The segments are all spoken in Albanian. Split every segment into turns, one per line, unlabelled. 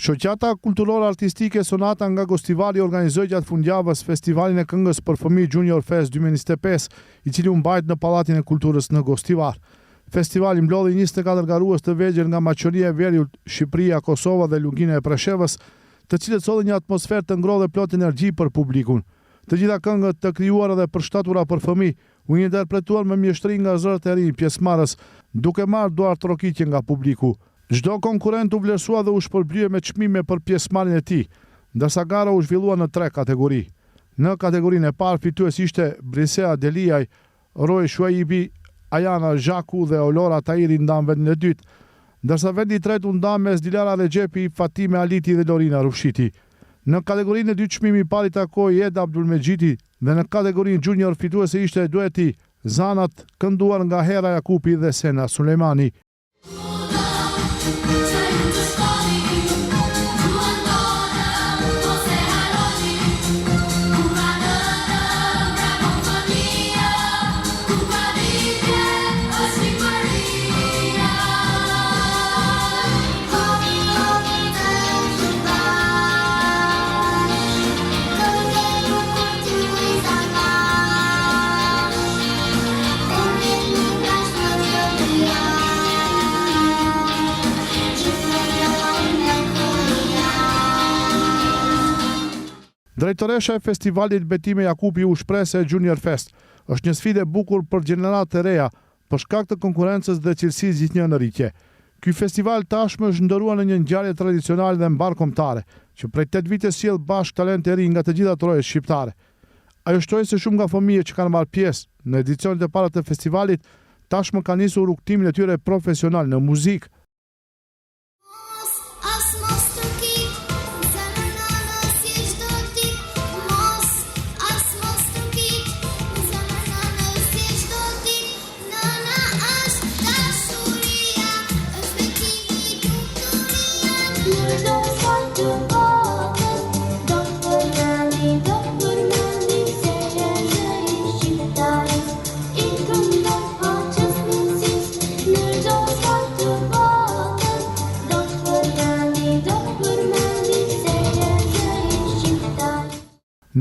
Shoqata kulturore artistike Sonata nga Gostivali organizoi gjatë fundjavës festivalin e këngës për fëmijë Junior Fest 2025, i cili u mbajt në Pallatin e Kulturës në Gostivar. Festivali mblodhi 24 garues të vegjël nga Maqedonia e Veriut, Shqipëria, Kosova dhe Lugina e Preshevës, të cilët solli një atmosferë të ngrohtë dhe plot energji për publikun. Të gjitha këngët të krijuara dhe përshtatura për fëmijë u interpretuan me mjeshtri nga zërat e rinj pjesëmarrës, duke marrë duart trokitje nga publiku. Çdo konkurrent u vlerësua dhe u shpërblye me çmime për pjesëmarrjen e tij, ndërsa gara u zhvillua në 3 kategori. Në kategorinë e parë fituesi ishte Brisea Deliaj, Roy Shuaibi, Ayana Zhaku dhe Olora Tahiri ndan vendin e dytë, ndërsa vendi i tretë u ndan mes Dilara Rexhepi, Fatime Aliti dhe Lorina Rufshiti. Në kategorinë e dytë çmimi i parë i takoi Eda Abdulmexhiti dhe në kategorinë junior fituesi ishte dueti Zanat, kënduar nga Hera Jakupi dhe Sena Sulejmani. Drejtoresha e festivalit Betime Jakupi u shpreh se Junior Fest është një sfidë e bukur për gjeneratat të reja për shkak të konkurrencës dhe cilësisë gjithnjë në rritje. Ky festival tashmë është ndëruar në një ngjarje tradicionale dhe mbarkombëtare, që prej 8 vite sjell bashkë talente të rinj nga të gjitha trojet shqiptare. Ajo shtoi se shumë nga fëmijët që kanë marrë pjesë në edicionet e para të festivalit tashmë kanë nisur rrugtimin e tyre profesional në muzikë.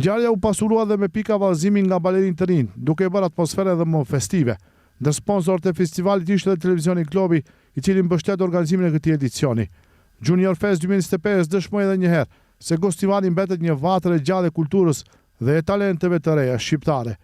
Ngjarja u pasurua dhe me pika vallëzimi nga balerinë të rinj, duke bërë atmosferën edhe më festive. Ndër sponsorët e festivalit ishte edhe televizioni Globi, i cili mbështet organizimin e këtij edicioni. Junior Fest 2025 dëshmoi edhe një herë se Gostivali mbetet një vatër e gjallë e kulturës dhe e talenteve të reja shqiptare.